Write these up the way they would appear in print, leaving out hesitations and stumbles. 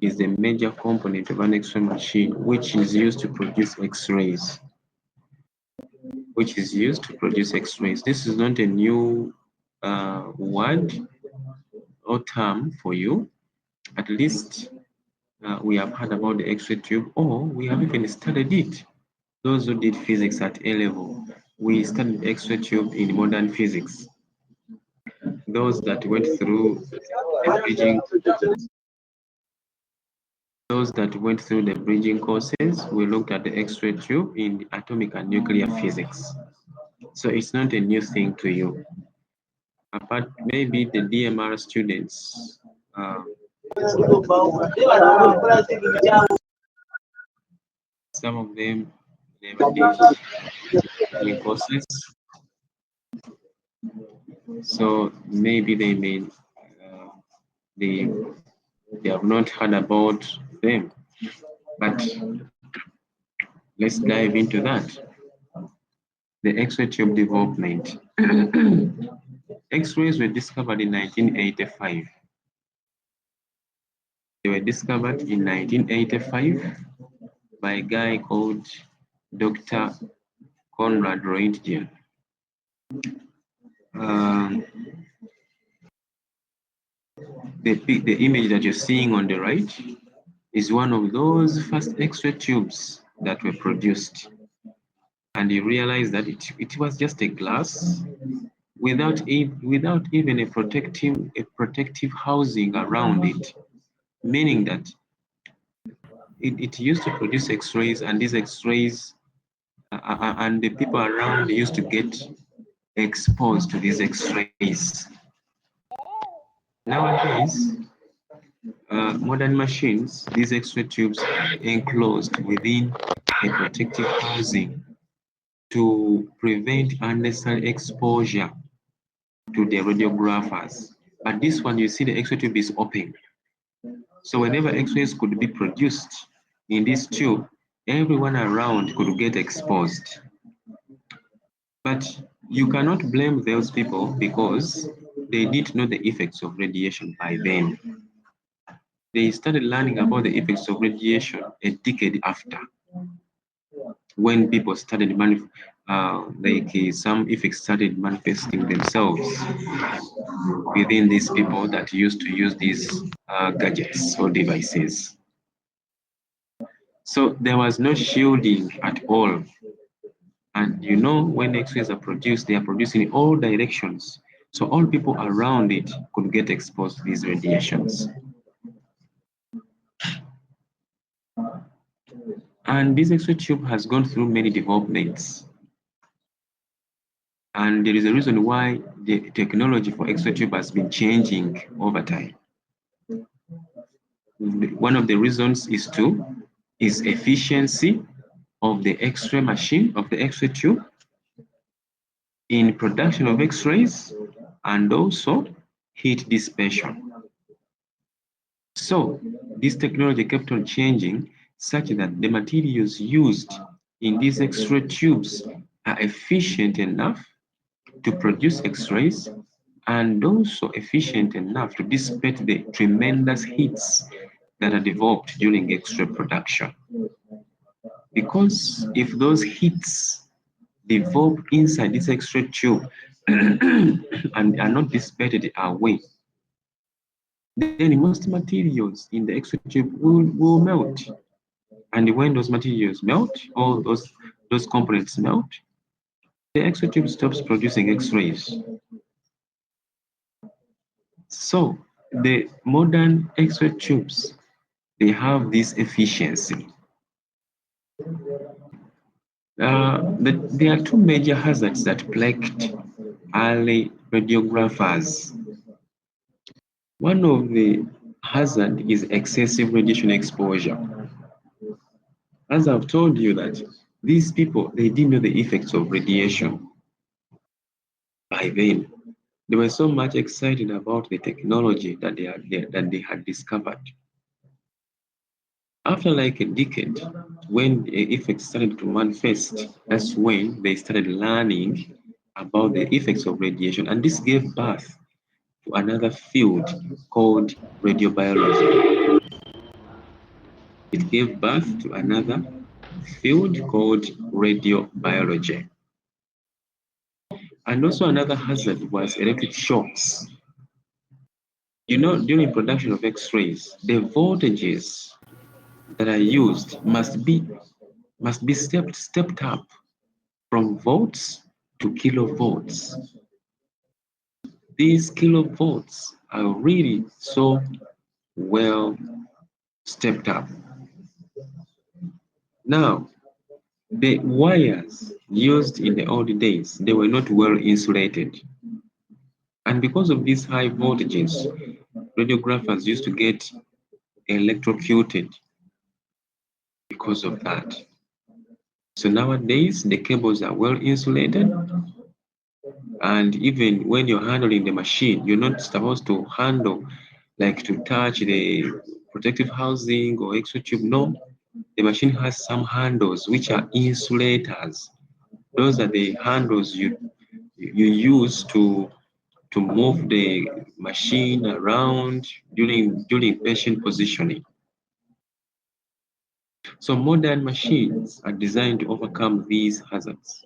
is the major component of an X-ray machine, which is used to produce X-rays. This is not a new word or term for you. At least we have heard about the X-ray tube, or we have even studied it. Those who did physics at A level, we studied X-ray tube in modern physics. Those that went through the bridging courses, we looked at the X-ray tube in atomic and nuclear physics. So it's not a new thing to you. Apart, maybe the DMR students, some of them never did any courses, so maybe they may they have not heard about them. But let's dive into that. The X-ray tube development. X-rays were discovered in 1985. They were discovered in 1985 by a guy called Dr. Conrad Roentgen. The image that you're seeing on the right is one of those first X-ray tubes that were produced. And you realize that it was just a glass without even a protective housing around it, meaning that it used to produce X-rays, and these X-rays and the people around used to get exposed to these X-rays. Nowadays, modern machines, these X-ray tubes are enclosed within a protective housing to prevent unnecessary exposure to the radiographers. But this one, you see the X-ray tube is open. So whenever X-rays could be produced in this tube, everyone around could get exposed. But you cannot blame those people because they didn't know the effects of radiation by then. They started learning about the effects of radiation a decade after, when people started some effects started manifesting themselves within these people that used to use these gadgets or devices. So there was no shielding at all. And you know, when X-rays are produced, they are produced in all directions. So all people around it could get exposed to these radiations. And this X-ray tube has gone through many developments. And there is a reason why the technology for X-ray tube has been changing over time. One of the reasons is efficiency of the X-ray machine, of the X-ray tube, in production of X-rays, and also heat dissipation. So this technology kept on changing such that the materials used in these X-ray tubes are efficient enough to produce X-rays, and also efficient enough to dissipate the tremendous heats that are developed during X-ray production. Because if those heats develop inside this X-ray tube and are not dissipated away, then most materials in the X-ray tube will melt. And when those materials melt, all those components melt, the X-ray tube stops producing X-rays. So the modern X-ray tubes, they have this efficiency. There are two major hazards that plagued early radiographers. One of the hazards is excessive radiation exposure. As I've told you that these people, they didn't know the effects of radiation by then. They were so much excited about the technology that they had discovered. After like a decade, when the effects started to manifest, that's when they started learning about the effects of radiation. And this gave birth to another field called radiobiology. It gave birth to another field called radiobiology. And also another hazard was electric shocks. You know, during production of X-rays, the voltages that are used must be stepped up from volts to kilovolts. These kilovolts are really so well stepped up. Now, the wires used in the old days, they were not well insulated. And because of these high voltages, radiographers used to get electrocuted because of that. So nowadays, the cables are well insulated. And even when you're handling the machine, you're not supposed to handle, like to touch the protective housing or X-ray tube. No, the machine has some handles which are insulators. Those are the handles you use to move the machine around during patient positioning. So modern machines are designed to overcome these hazards.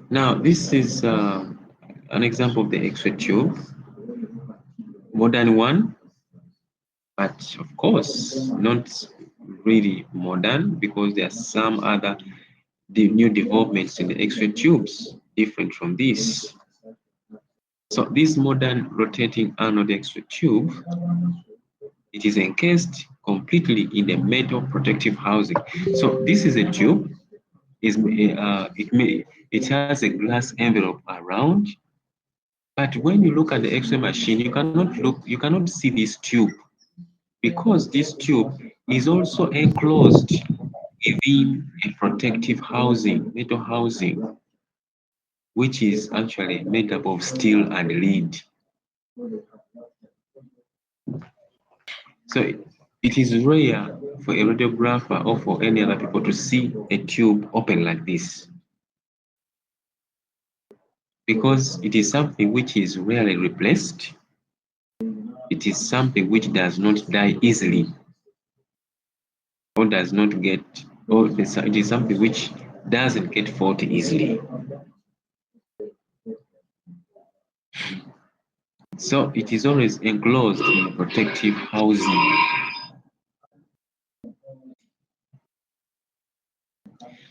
Now, this is an example of the X-ray tube, modern one, but of course not really modern because there are some other new developments in the X-ray tubes different from this. So this modern rotating anode X-ray tube, it is encased completely in the metal protective housing. So this is a tube. It has a glass envelope around, but when you look at the X-ray machine, you cannot see this tube because this tube is also enclosed within a protective housing, metal housing, which is actually made up of steel and lead. So it is rare for a radiographer or for any other people to see a tube open like this, because it is something which is rarely replaced. It is something which does not die easily or does not get, or it is something which doesn't get faulty easily. So it is always enclosed in protective housing.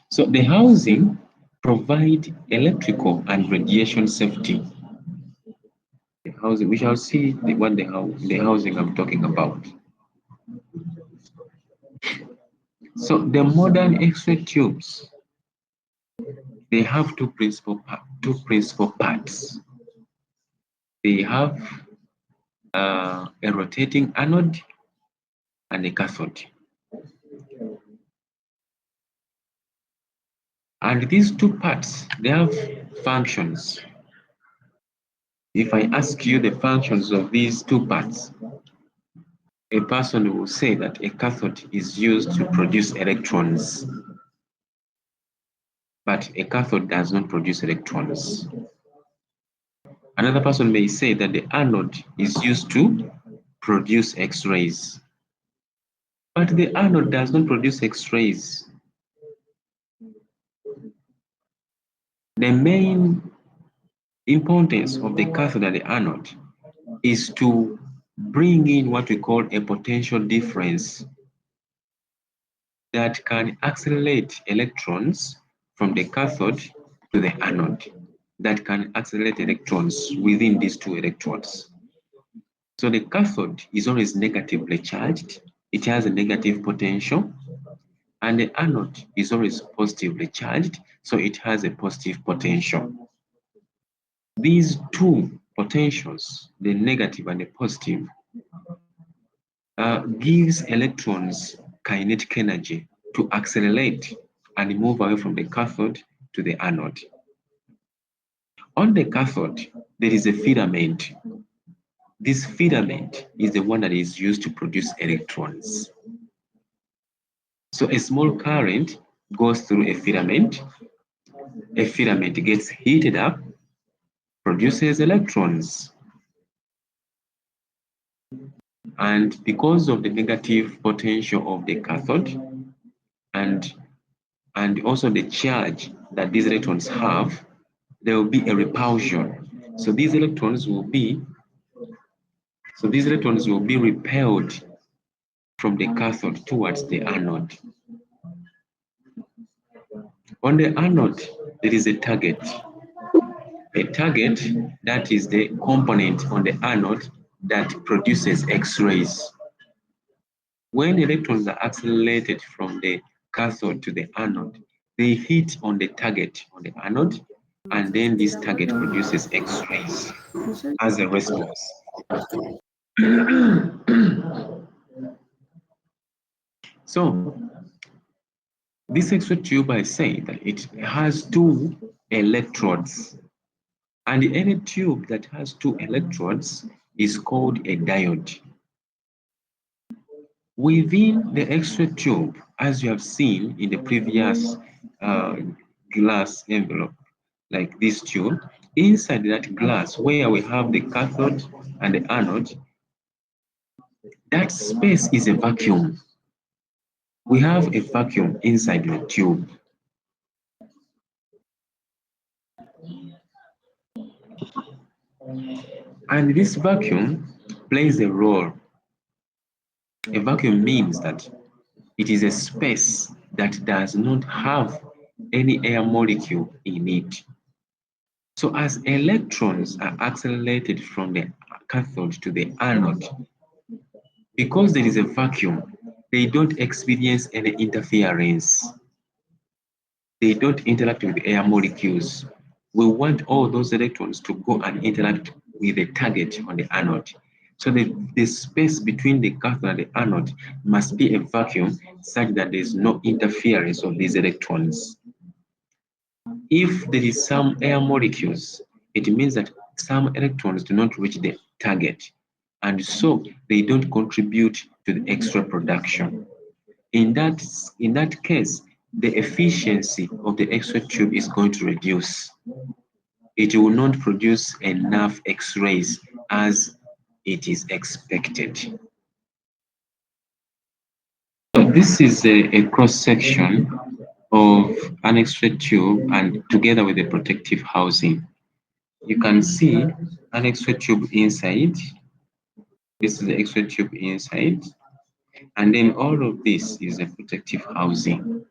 So the housing provide electrical and radiation safety. The housing, we shall see the housing I'm talking about. So the modern X-ray tubes, they have two principal parts. They have a rotating anode and a cathode. And these two parts, they have functions. If I ask you the functions of these two parts, a person will say that a cathode is used to produce electrons, but a cathode does not produce electrons. Another person may say that the anode is used to produce X-rays, but the anode does not produce X-rays. The main importance of the cathode and the anode is to bring in what we call a potential difference that can accelerate electrons from the cathode to the anode, that can accelerate electrons within these two electrodes. So the cathode is always negatively charged. It has a negative potential. And the anode is always positively charged, so it has a positive potential. These two potentials, the negative and the positive, gives electrons kinetic energy to accelerate and move away from the cathode to the anode. On the cathode, there is a filament. This filament is the one that is used to produce electrons. So a small current goes through a filament. A filament gets heated up, produces electrons. And because of the negative potential of the cathode and also the charge that these electrons have, there will be a repulsion. So these electrons will be repelled from the cathode towards the anode. On the anode, there is a target. A target, that is the component on the anode that produces X-rays. When electrons are accelerated from the cathode to the anode, they hit on the target on the anode, and then this target produces X-rays as a response. So, this X-ray tube, I say that it has two electrodes, and any tube that has two electrodes is called a diode. Within the X-ray tube, as you have seen in the previous glass envelope, like this tube, inside that glass where we have the cathode and the anode, that space is a vacuum. We have a vacuum inside the tube. And this vacuum plays a role. A vacuum means that it is a space that does not have any air molecule in it. So as electrons are accelerated from the cathode to the anode, because there is a vacuum, they don't experience any interference. They don't interact with air molecules. We want all those electrons to go and interact with the target on the anode. So the space between the cathode and the anode must be a vacuum such that there is no interference of these electrons. If there is some air molecules, it means that some electrons do not reach the target, and so they don't contribute to the extra production. In that case, the efficiency of the X-ray tube is going to reduce. It will not produce enough X-rays as it is expected. So this is a cross-section of an X-ray tube and together with the protective housing. You can see an X-ray tube inside. This is the X-ray tube inside. And then all of this is a protective housing.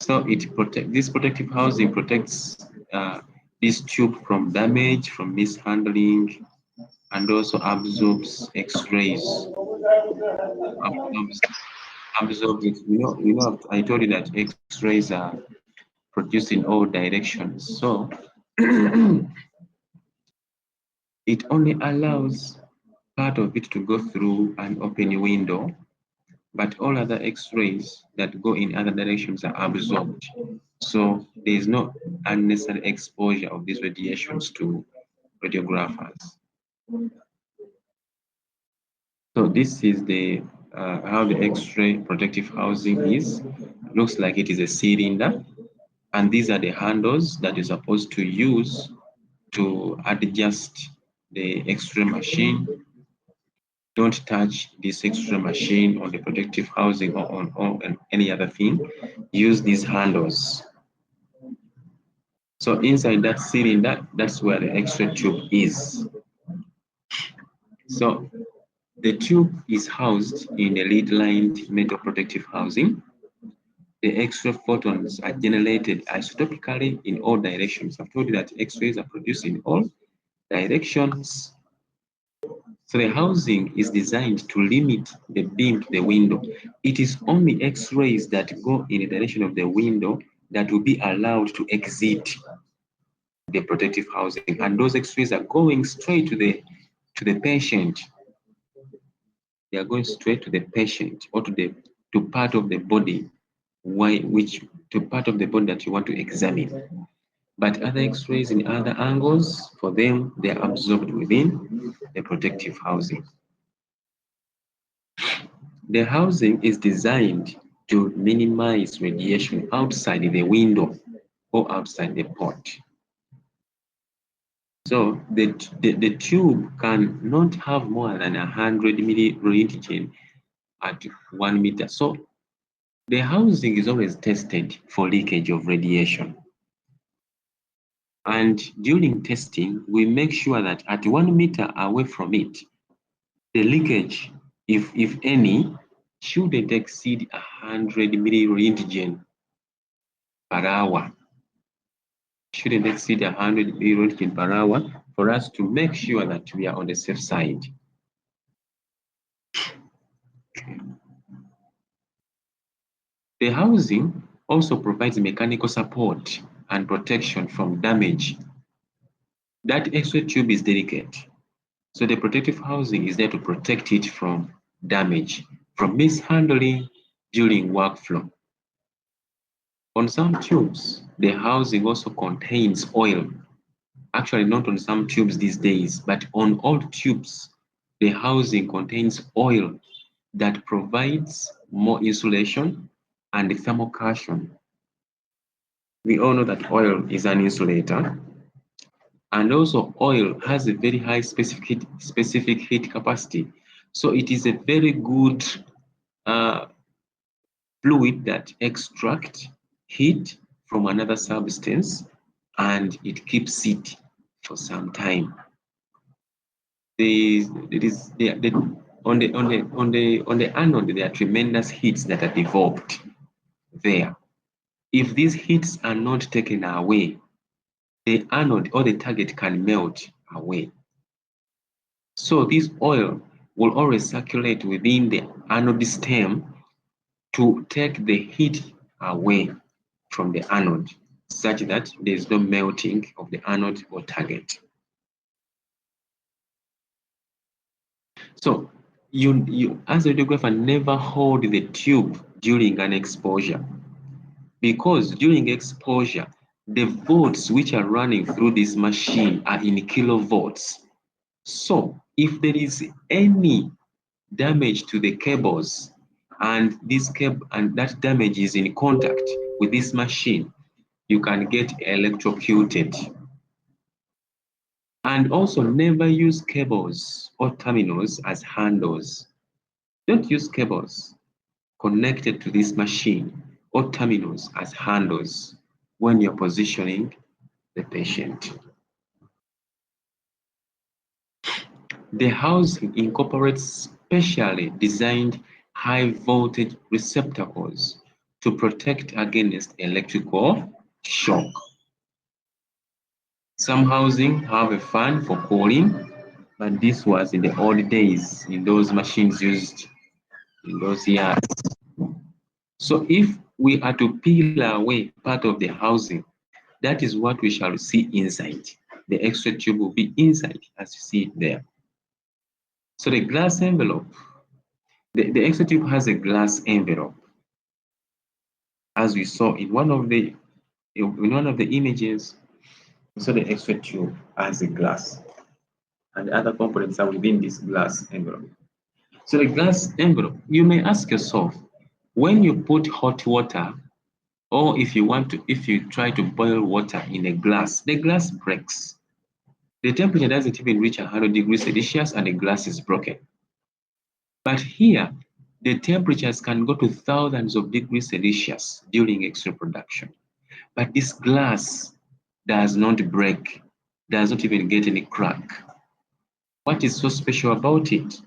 So this protective housing protects this tube from damage, from mishandling, and also absorbs X-rays. Absorbs it. I told you that X-rays are produced in all directions. So it only allows part of it to go through an open window, but all other X-rays that go in other directions are absorbed. So there is no unnecessary exposure of these radiations to radiographers. So this is the how the X-ray protective housing is. It looks like it is a cylinder, and these are the handles that you're supposed to use to adjust the X-ray machine. Don't touch this X-ray machine on the protective housing or on any other thing. Use these handles. So inside that cylinder, that's where the X-ray tube is. So the tube is housed in a lead-lined metal protective housing. The X-ray photons are generated isotopically in all directions. I've told you that X-rays are produced in all directions. So the housing is designed to limit the beam to the window. It is only X-rays that go in the direction of the window that will be allowed to exit the protective housing, and those X-rays are going straight to the patient. They are going straight to the patient or to part of the body, to part of the body that you want to examine. But other X-rays in other angles, for them, they are absorbed within the protective housing. The housing is designed to minimize radiation outside the window or outside the port. So the tube can not have more than 100 milliröntgen at 1 meter. So the housing is always tested for leakage of radiation. And during testing, we make sure that at 1 meter away from it, the leakage, if any, shouldn't exceed 100 milliröntgen per hour. Shouldn't exceed 100 milliröntgen per hour for us to make sure that we are on the safe side. Okay. The housing also provides mechanical support and protection from damage. That X-ray tube is delicate, so the protective housing is there to protect it from damage, from mishandling during workflow. On some tubes, the housing also contains oil. Actually, not on some tubes these days, but on all tubes, the housing contains oil that provides more insulation and thermocushion. We all know that oil is an insulator, and also oil has a very high specific heat capacity. So it is a very good fluid that extracts heat from another substance and it keeps it for some time. On the anode, there are tremendous heats that are developed there. If these heats are not taken away, the anode or the target can melt away. So this oil will always circulate within the anode stem to take the heat away from the anode, such that there is no melting of the anode or target. So you as a radiographer, never hold the tube during an exposure, because during exposure, the volts which are running through this machine are in kilovolts. So if there is any damage to the cables and that damage is in contact with this machine, you can get electrocuted. And also never use cables or terminals as handles. Don't use cables connected to this machine or terminals as handles when you're positioning the patient. The housing incorporates specially designed high voltage receptacles to protect against electrical shock. Some housing have a fan for cooling, but this was in the old days, in those machines used in those years. So if we are to peel away part of the housing, that is what we shall see inside. The X-ray tube will be inside as you see it there. So the glass envelope, the X-ray tube has a glass envelope, as we saw in one of the images. So the X-ray tube has a glass, and the other components are within this glass envelope. So the glass envelope, you may ask yourself, when you put hot water, or if you try to boil water in a glass, the glass breaks. The temperature doesn't even reach 100 degrees Celsius and the glass is broken. But here, the temperatures can go to thousands of degrees Celsius during X-ray production. But this glass does not break, does not even get any crack. What is so special about it?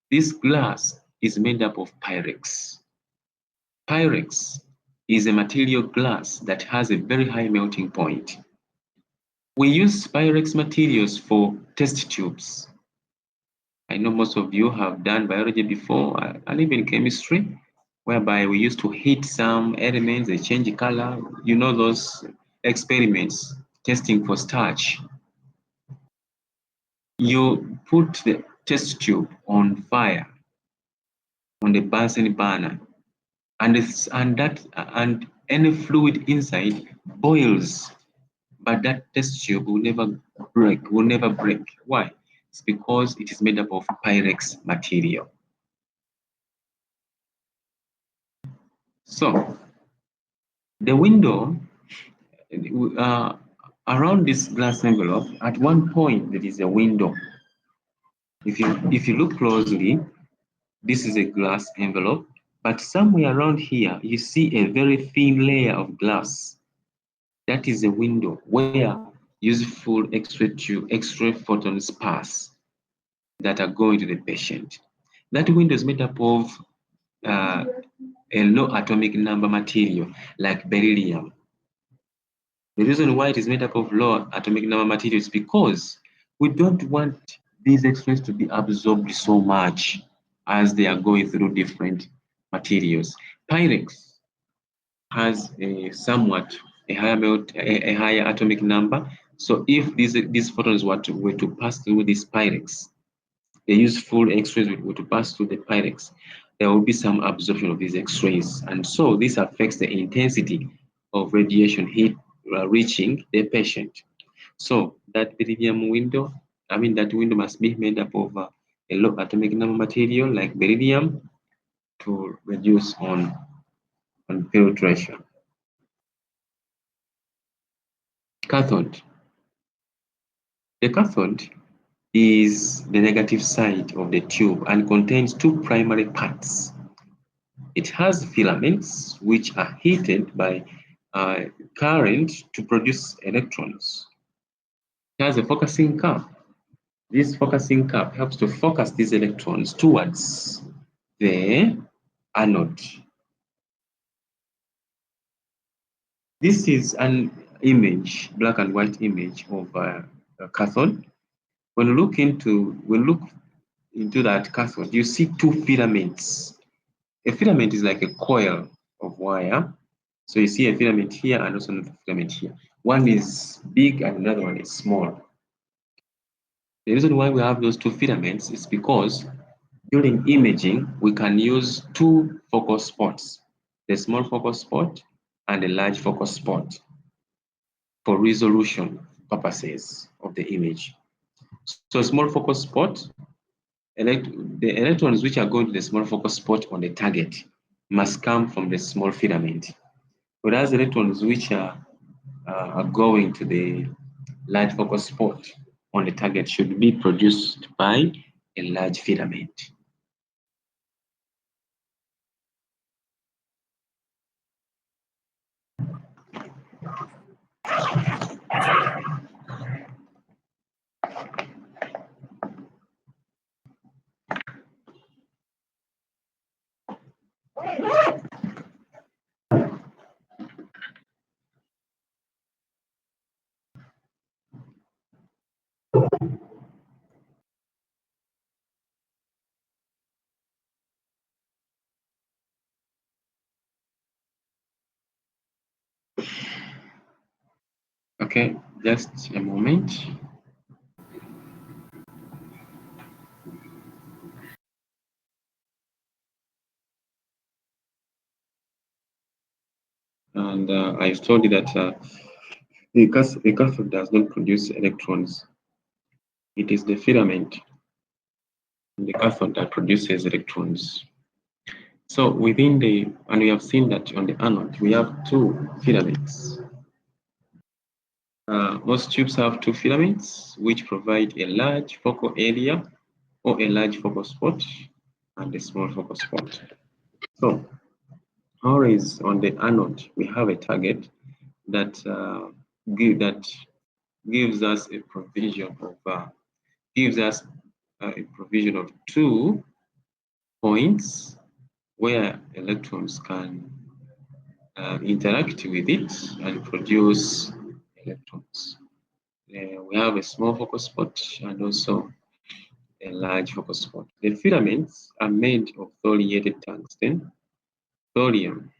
This glass is made up of Pyrex. Pyrex is a material glass that has a very high melting point. We use Pyrex materials for test tubes. I know most of you have done biology before, and even chemistry, whereby we used to heat some elements, they change color. You know those experiments, testing for starch. You put the test tube on fire, on the Bunsen burner, and any fluid inside boils, but that test tube will never break. Why? It's because it is made up of Pyrex material. So the window, around this glass envelope, at one point there is a window. If you look closely, this is a glass envelope, but somewhere around here you see a very thin layer of glass. That is a window where useful X-ray photons pass that are going to the patient. That window is made up of a low atomic number material like beryllium. The reason why it is made up of low atomic number material is because we don't want these X-rays to be absorbed so much as they are going through different materials. Pyrex has a somewhat a higher atomic number. So if these photons were to pass through this Pyrex, the useful X-rays were to pass through the Pyrex, there will be some absorption of these X-rays. And so this affects the intensity of radiation heat reaching the patient. So that beryllium window, that window must be made up of a low atomic number material like beryllium to reduce on filtration. Cathode. The cathode is the negative side of the tube and contains two primary parts. It has filaments which are heated by current to produce electrons. It has a focusing cap. This focusing cap helps to focus these electrons towards the anode. This is an image, black and white image of a cathode. When you look into that cathode, you see two filaments. A filament is like a coil of wire. So you see a filament here and also another filament here. One is big and another one is small. The reason why we have those two filaments is because during imaging, we can use two focus spots, the small focus spot and the large focus spot for resolution purposes of the image. So small focus spot, the electrons which are going to the small focus spot on the target must come from the small filament. Whereas electrons which are going to the large focus spot on the target should be produced by a large filament. Okay, just a moment. And I've told you that the cathode does not produce electrons. It is the filament in the cathode that produces electrons. So and we have seen that on the anode, we have two filaments. Most tubes have two filaments, which provide a large focal area or a large focal spot and a small focal spot. So, always on the anode, we have a target that gives us a provision of 2 points where electrons can interact with it and produce electrons. We have a small focus spot and also a large focus spot. The filaments are made of thoriated tungsten. Thorium.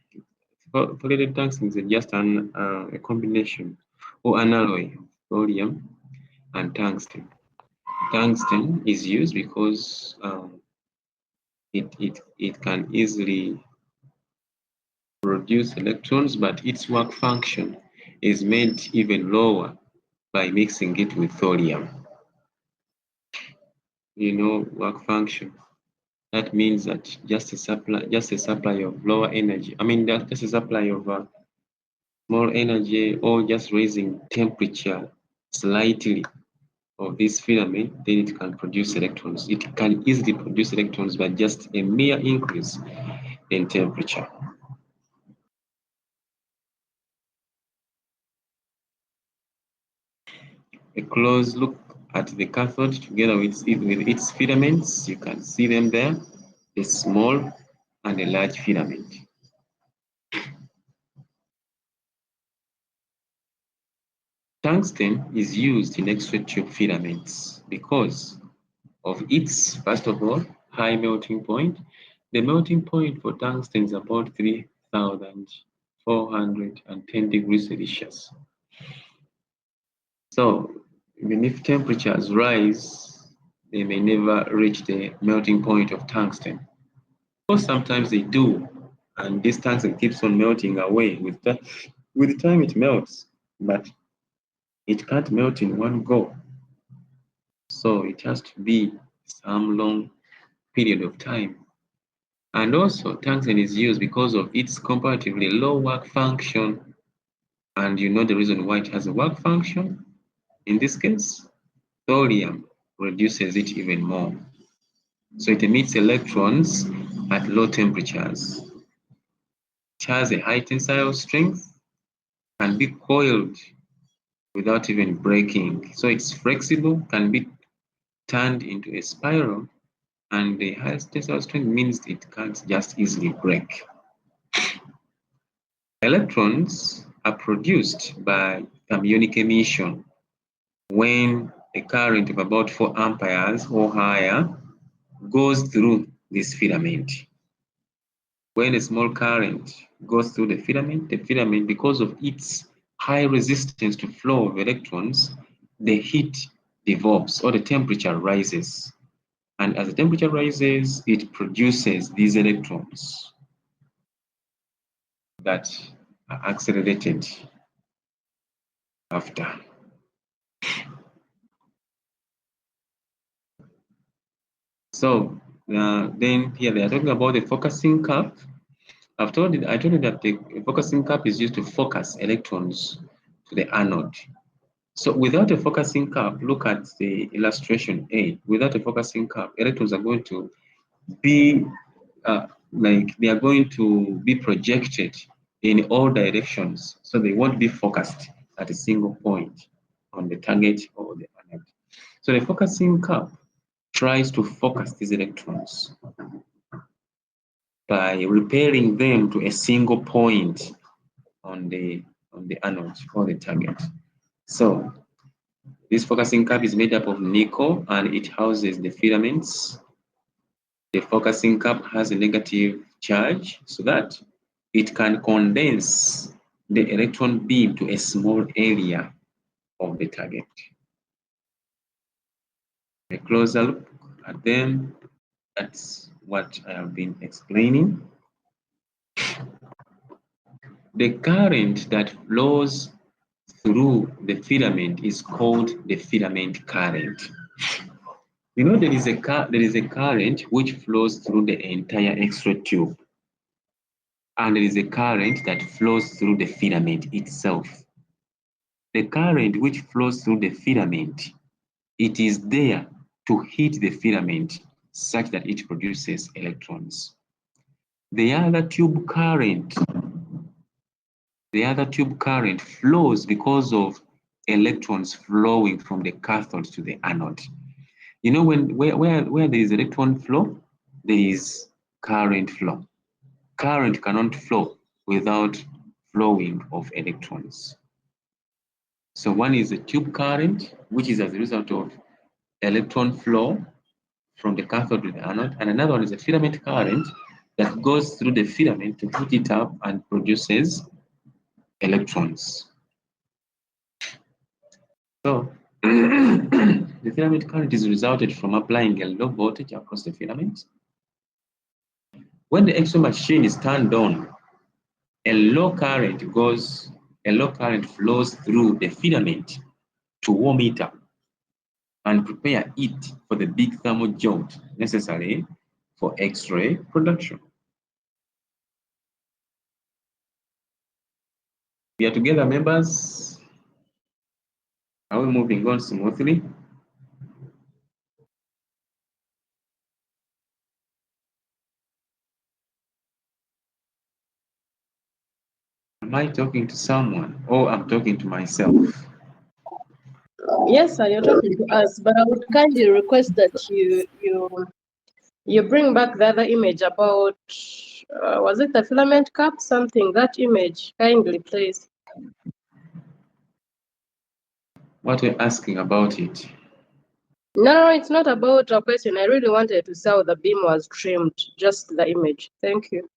Thoriated tungsten is just a combination or an alloy of thorium and tungsten. Tungsten is used because it can easily produce electrons, but its work function is made even lower by mixing it with thorium. Work function. That means that just a supply of lower energy. Just a supply of small energy or just raising temperature slightly of this filament, then it can produce electrons. It can easily produce electrons by just a mere increase in temperature. A close look at the cathode together with its filaments. You can see them there, a small and a large filament. Tungsten is used in X-ray tube filaments because of its, first of all, high melting point. The melting point for tungsten is about 3,410 degrees Celsius. So even if temperatures rise, they may never reach the melting point of tungsten. Or sometimes they do, and this tungsten keeps on melting away. With the time it melts, but it can't melt in one go. So it has to be some long period of time. And also tungsten is used because of its comparatively low work function. And you know the reason why it has a work function? In this case, thorium reduces it even more. So it emits electrons at low temperatures. It has a high tensile strength, can be coiled without even breaking. So it's flexible, can be turned into a spiral, and the highest tensile strength means it can't just easily break. Electrons are produced by thermionic emission when a current of about 4 amperes or higher goes through this filament. When a small current goes through the filament, because of its high resistance to flow of electrons, the heat develops or the temperature rises. And as the temperature rises, it produces these electrons that are accelerated after. So then here they are talking about the focusing cup. I told you that the focusing cup is used to focus electrons to the anode. So without a focusing cup, look at the illustration A. Without a focusing cup, electrons are going to be like they are going to be projected in all directions. So they won't be focused at a single point on the target or the anode. So the focusing cup tries to focus these electrons by repelling them to a single point on the anode or the target. So this focusing cup is made up of nickel and it houses the filaments. The focusing cup has a negative charge so that it can condense the electron beam to a small area of the target. A closer look at them, that's what I have been explaining. The current that flows through the filament is called the filament current. You know there is a current which flows through the entire X-ray tube, and there is a current that flows through the filament itself. The current which flows through the filament, it is there to heat the filament such that it produces electrons. The other tube current flows because of electrons flowing from the cathode to the anode. You know, where there is electron flow, there is current flow. Current cannot flow without flowing of electrons. So one is a tube current, which is as a result of electron flow from the cathode to the anode, and another one is a filament current that goes through the filament to heat it up and produces electrons. So the filament current is resulted from applying a low voltage across the filament. When the X-ray machine is turned on, a low current flows through the filament to warm it up and prepare it for the big thermal jolt necessary for X-ray production. We are together, members. Are we moving on smoothly? Am I talking to someone or I'm talking to myself? Yes, sir, you're talking to us, but I would kindly request that you bring back the other image about was it the filament cap? Something, that image, kindly, please. What are you asking about it? No, it's not about a question. I really wanted to see how the beam was trimmed, just the image. Thank you.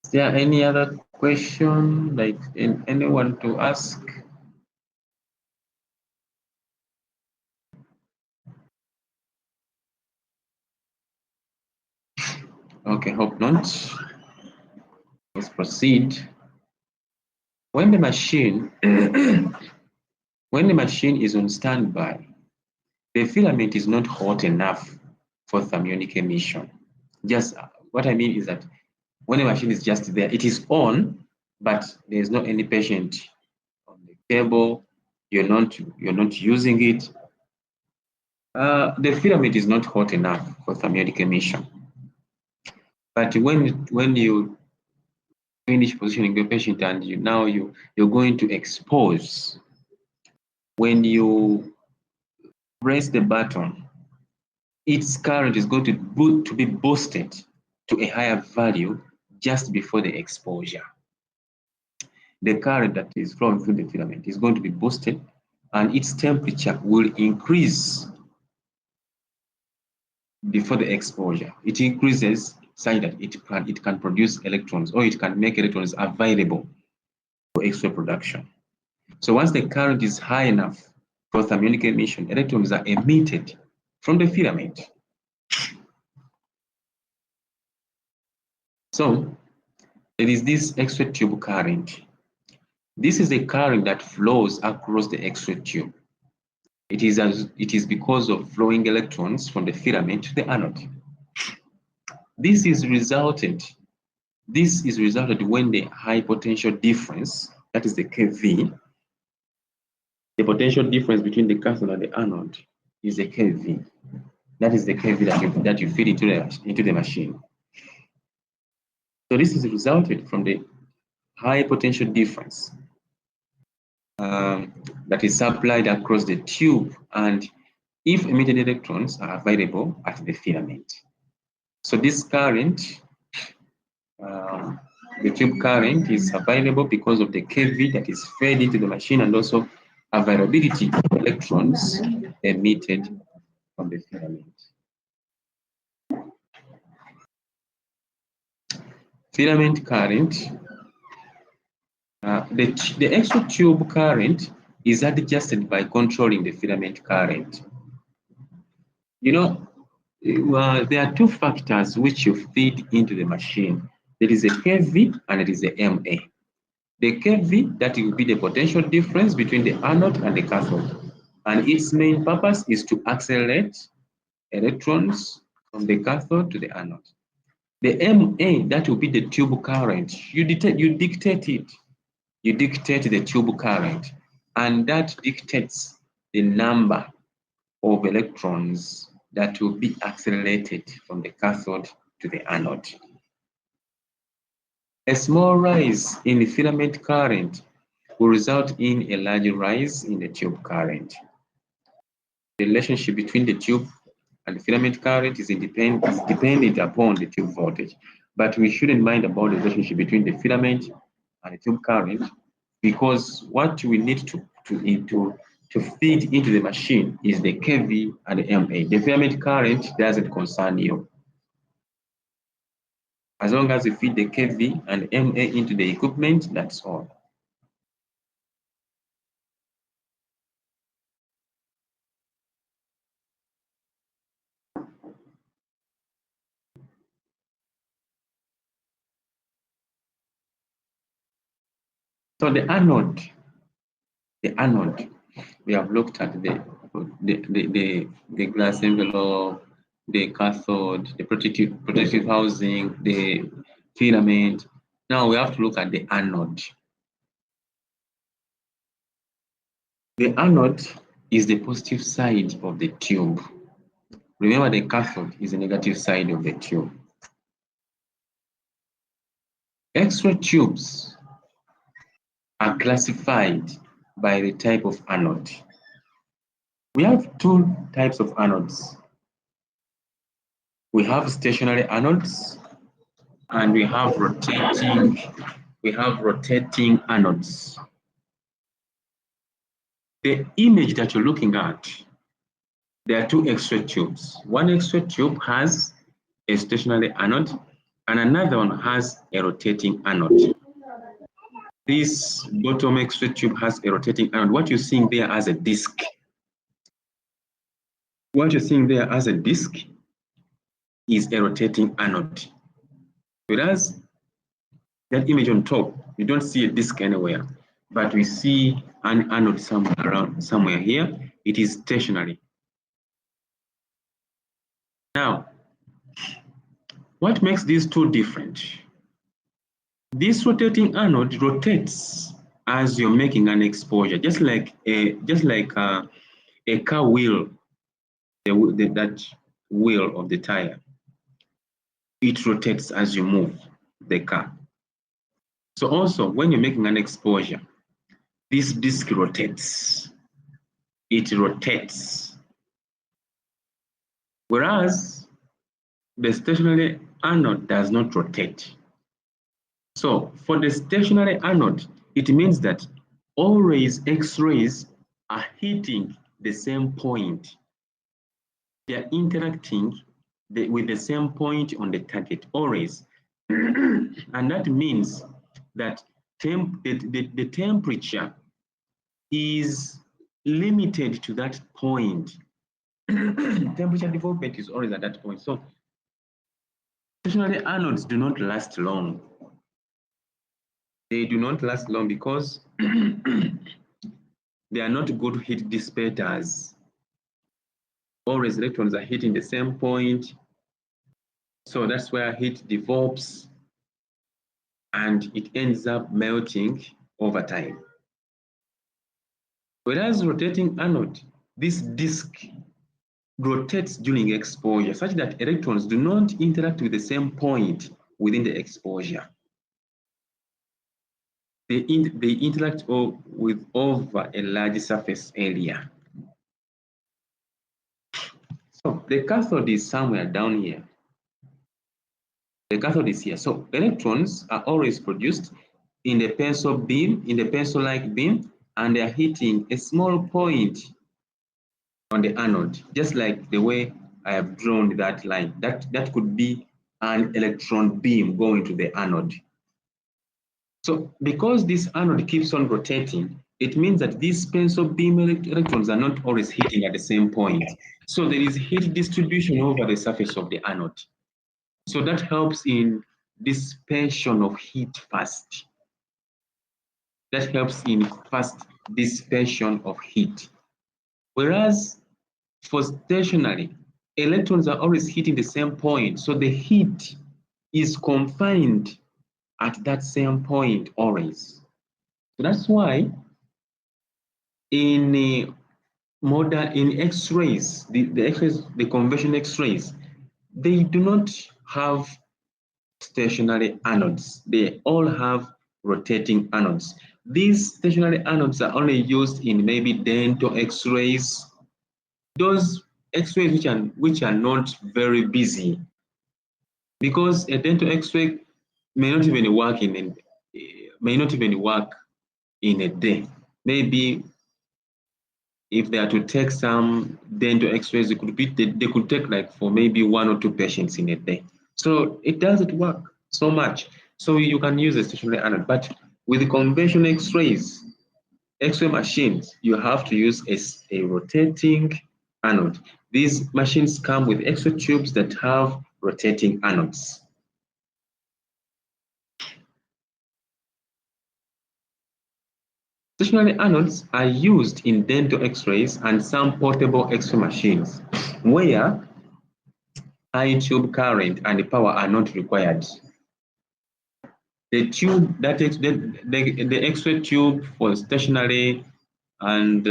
Is there any other question, like anyone to ask? Okay, hope not. Let's proceed. When the machine when the machine is on standby, the filament is not hot enough for thermionic emission. Just what I mean is that when the machine is just there, it is on, but there is not any patient on the cable. You're not using it. The filament is not hot enough for thermionic emission. But when you finish positioning the patient and you're going to expose, when you press the button, its current is going to be boosted to a higher value just before the exposure. The current that is flowing through the filament is going to be boosted and its temperature will increase before the exposure. It increases such that it can produce electrons, or it can make electrons available for X-ray production. So once the current is high enough for thermionic emission, electrons are emitted from the filament. So there is this X-ray tube current. This is a current that flows across the X-ray tube. It is because of flowing electrons from the filament to the anode. This is resulted when the high potential difference, that is the kV, the potential difference between the cathode and the anode is a kV. That is the kV that you feed into the machine. So this is resulted from the high potential difference that is supplied across the tube, and if emitted electrons are available at the filament. So this current, the tube current, is available because of the kV that is fed into the machine, and also availability of electrons emitted from the filament. Filament current, the extra tube current is adjusted by controlling the filament current. You know, there are two factors which you feed into the machine. There is a kV and there is a MA. The kV, that will be the potential difference between the anode and the cathode. And its main purpose is to accelerate electrons from the cathode to the anode. The MA, that will be the tube current. You dictate it. You dictate the tube current, and that dictates the number of electrons that will be accelerated from the cathode to the anode. A small rise in the filament current will result in a large rise in the tube current. The relationship between the tube and the filament current is dependent upon the tube voltage, but we shouldn't mind about the relationship between the filament and the tube current, because what we need to feed into the machine is the kV and the MA. The filament current doesn't concern you. As long as you feed the kV and MA into the equipment, that's all. So the anode, we have looked at the the glass envelope, the cathode, the protective housing, the filament. Now we have to look at the anode. The anode is the positive side of the tube. Remember, the cathode is the negative side of the tube. X-ray tubes are classified by the type of anode. We have two types of anodes. We have stationary anodes and we have rotating anodes. The image that you're looking at, there are two X-ray tubes. One X-ray tube has a stationary anode and another one has a rotating anode. This bottom X-ray tube has a rotating anode. What you're seeing there as a disc. What you're seeing there as a disc is a rotating anode. Whereas that image on top, you don't see a disc anywhere, but we see an anode somewhere here. It is stationary. Now, what makes these two different? This rotating anode rotates as you're making an exposure, just like a car wheel, that wheel of the tire. It rotates as you move the car. So also, when you're making an exposure, this disc rotates. It rotates. Whereas the stationary anode does not rotate. So for the stationary anode, it means that always X-rays are hitting the same point. They are interacting with the same point on the target, always. And that means that the temperature is limited to that point. Temperature development is always at that point. So stationary anodes do not last long. They do not last long because they are not good heat dissipators. Always electrons are hitting the same point. So that's where heat develops and it ends up melting over time. Whereas rotating anode, this disk rotates during exposure such that electrons do not interact with the same point within the exposure. They interact with over a large surface area. So the cathode is somewhere down here. The cathode is here. So electrons are always produced in the pencil beam, in the pencil-like beam, and they are hitting a small point on the anode, just like the way I have drawn that line. That could be an electron beam going to the anode. So because this anode keeps on rotating, it means that these pencil beam electrons are not always hitting at the same point. So there is heat distribution over the surface of the anode. So that helps in dissipation of heat fast. That helps in fast dissipation of heat. Whereas for stationary, electrons are always hitting the same point. So the heat is confined at that same point always. So that's why in X-rays, the conventional X-rays, they do not have stationary anodes. They all have rotating anodes. These stationary anodes are only used in maybe dental X-rays, those X-rays which are not very busy, because a dental X-ray may not even work in a day. Maybe if they are to take some dental X-rays, they could take like for maybe 1 or 2 patients in a day. So it doesn't work so much. So you can use a stationary anode, but with the conventional X-rays, X-ray machines, you have to use a rotating anode. These machines come with X-ray tubes that have rotating anodes. Stationary anodes are used in dental x-rays and some portable x-ray machines where high tube current and power are not required. The tube that the x-ray tube for stationary and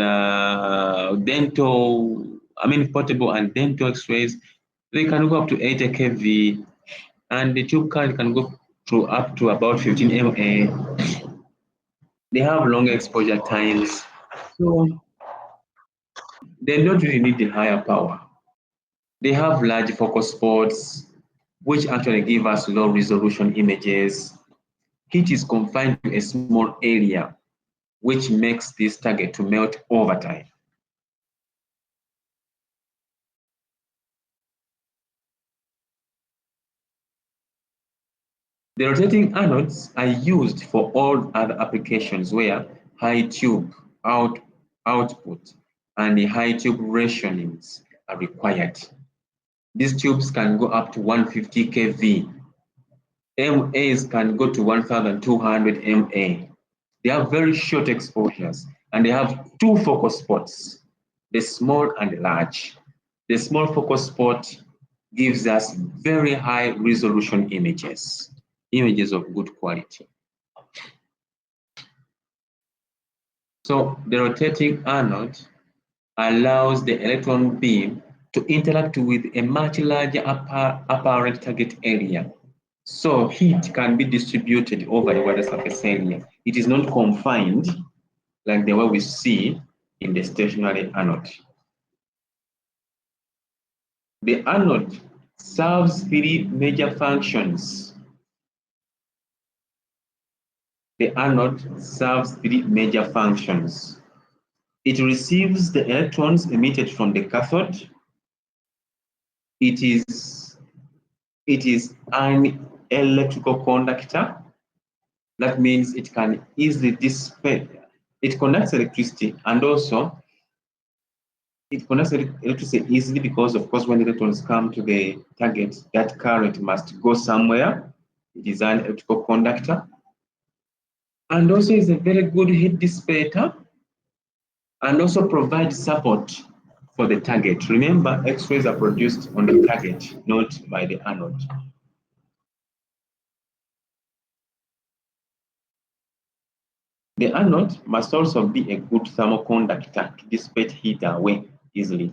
portable and dental x-rays, they can go up to 80 kV, and the tube current can go to up to about 15 mA. They have long exposure times, so they don't really need the higher power. They have large focus spots, which actually give us low resolution images. Heat is confined to a small area, which makes this target to melt over time. The rotating anodes are used for all other applications where high tube output and the high tube rationings are required. These tubes can go up to 150 kV. MAs can go to 1200 MA. They have very short exposures and they have two focus spots, the small and the large. The small focus spot gives us very high resolution images of good quality. So the rotating anode allows the electron beam to interact with a much larger apparent target area. So heat can be distributed over the water surface area. It is not confined like the way we see in the stationary anode. The anode serves three major functions. The anode serves three major functions. It receives the electrons emitted from the cathode. It is an electrical conductor. That means it can easily dissipate. It conducts electricity, and also it conducts electricity easily because, of course, when electrons come to the target, that current must go somewhere. It is an electrical conductor. And also is a very good heat dissipator, and also provides support for the target. Remember, X-rays are produced on the target, not by the anode. The anode must also be a good thermal conductor to dissipate heat away easily.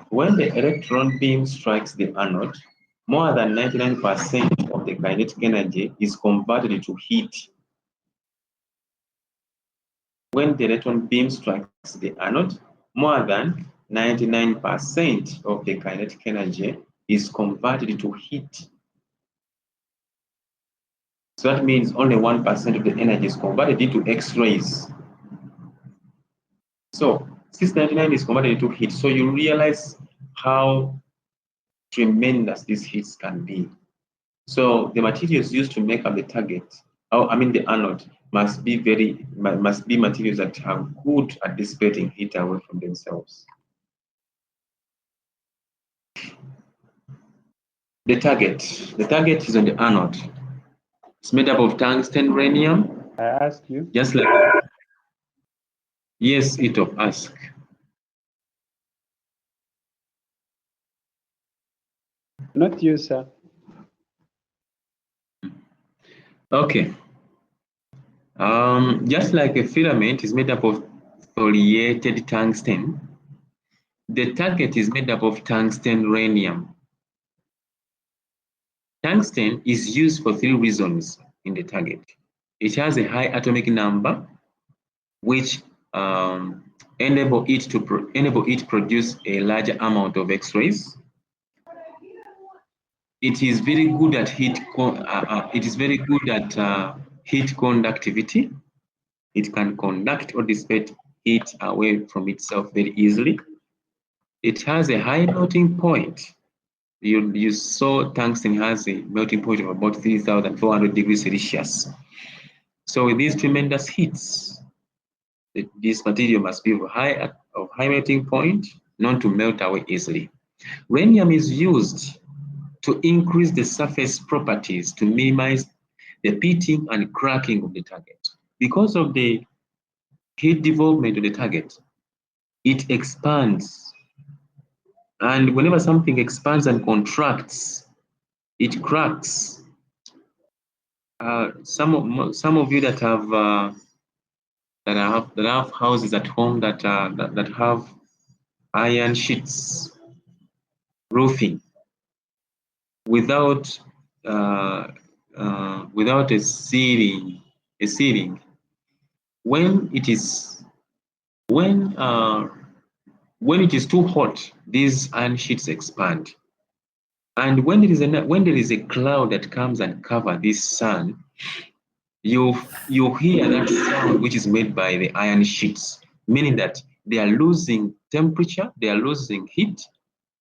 When the electron beam strikes the anode, more than 99% of the kinetic energy is converted to heat. When the electron beam strikes the anode, more than 99% of the kinetic energy is converted to heat. So that means only 1% of the energy is converted into X-rays. So 699 is converted into heat. So you realize how tremendous these heats can be. So the materials used to make up the target, the anode, must be materials that are good at dissipating heat away from themselves. The target is on the anode. It's made up of tungsten, rhenium. I asked you. Just like, yes, it of ask. Not you, sir. Okay. Just like a filament is made up of foliated tungsten, the target is made up of tungsten rhenium. Tungsten is used for three reasons in the target. It has a high atomic number, which enable it to produce a larger amount of X-rays. It is very good at heat conductivity. It can conduct or dissipate heat away from itself very easily. It has a high melting point. You saw tungsten has a melting point of about 3,400 degrees Celsius. So with these tremendous heats, this material must be of high melting point, not to melt away easily. Rhenium is used to increase the surface properties to minimize the pitting and cracking of the target. Because of the heat development of the target, it expands. And whenever something expands and contracts, it cracks. Some of you that have houses at home that have iron sheets roofing without a ceiling, when it is too hot, these iron sheets expand. And when there is a cloud that comes and covers this sun, you hear that sound which is made by the iron sheets, meaning that they are losing temperature, they are losing heat,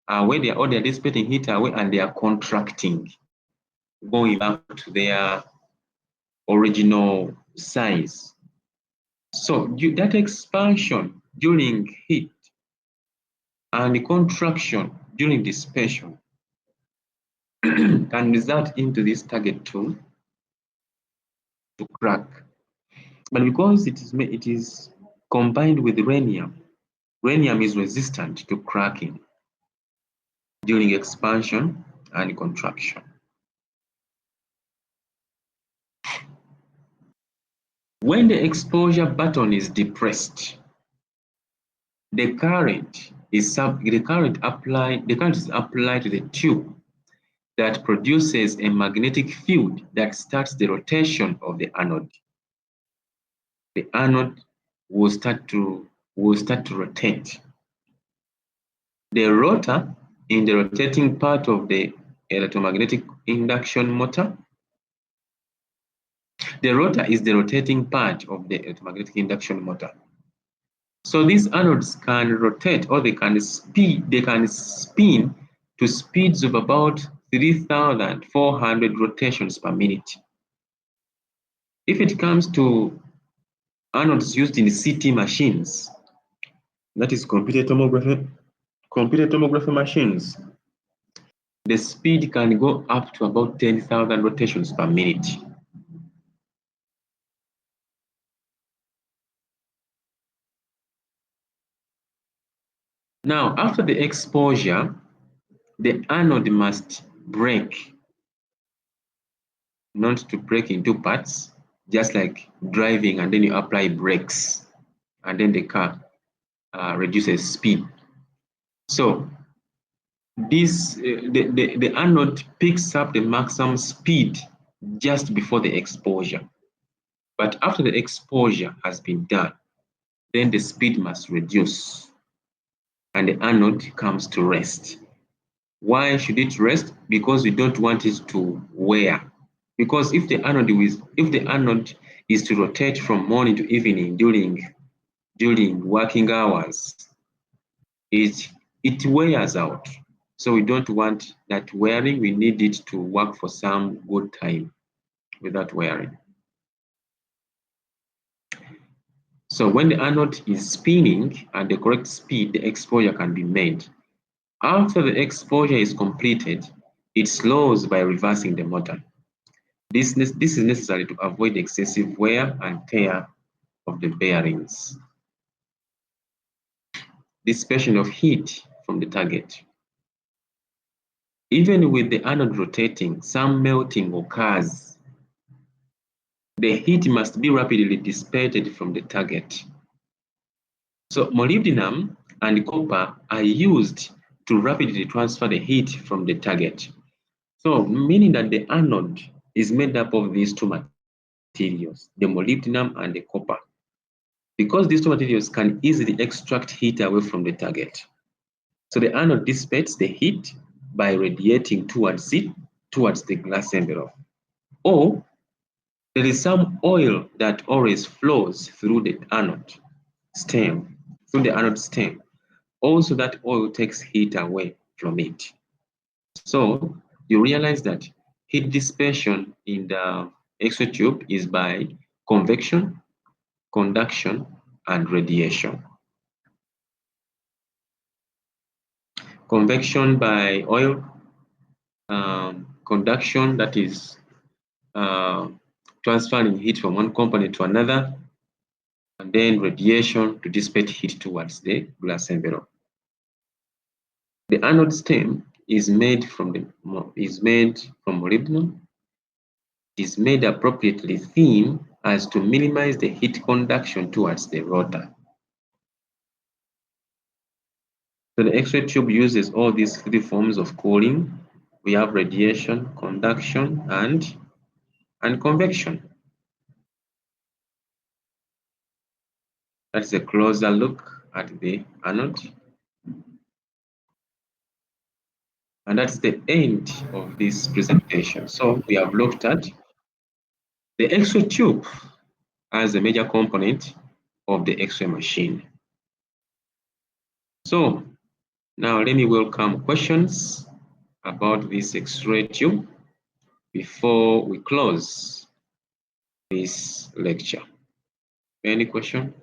where they are dissipating heat away, and they are contracting, going back to their original size. So that expansion during heat and the contraction during dissipation can result into this target to crack. But because it is combined with rhenium is resistant to cracking during expansion and contraction. When the exposure button is depressed, the current is applied to the tube that produces a magnetic field that starts the rotation of the anode. The anode will start to rotate. The rotor in the rotating part of the electromagnetic induction motor. The rotor is the rotating part of the electromagnetic induction motor. So these anodes can rotate, or they can spin to speeds of about 3,400 rotations per minute. If it comes to anodes used in CT machines, that is computer tomography machines, the speed can go up to about 10,000 rotations per minute. Now, after the exposure, the anode must break, not to break into parts, just like driving and then you apply brakes and then the car reduces speed. So the anode picks up the maximum speed just before the exposure. But after the exposure has been done, then the speed must reduce and the anode comes to rest. Why should it rest? Because we don't want it to wear. Because if the anode is to rotate from morning to evening during working hours, it wears out. So we don't want that wearing. We need it to work for some good time without wearing. So when the anode is spinning at the correct speed, the exposure can be made. After the exposure is completed, it slows by reversing the motor. This is necessary to avoid excessive wear and tear of the bearings. Dissipation of heat from the target. Even with the anode rotating, some melting occurs. The heat must be rapidly dissipated from the target. So molybdenum and copper are used to rapidly transfer the heat from the target. So meaning that the anode is made up of these two materials, the molybdenum and the copper. Because these two materials can easily extract heat away from the target. So the anode dissipates the heat by radiating towards the glass envelope. Or there is some oil that always flows through the anode stem. Also, that oil takes heat away from it. So you realize that heat dissipation in the X-ray tube is by convection, conduction, and radiation. Convection by oil, conduction, that is transferring heat from one component to another, and then radiation to dissipate heat towards the glass envelope. The anode stem is made from molybdenum. It is made appropriately thin as to minimize the heat conduction towards the rotor. So the X-ray tube uses all these three forms of cooling. We have radiation, conduction, and convection. That's a closer look at the anode. And that's the end of this presentation. So we have looked at the X-ray tube as a major component of the X-ray machine. So now let me welcome questions about this X-ray tube before we close this lecture. Any question?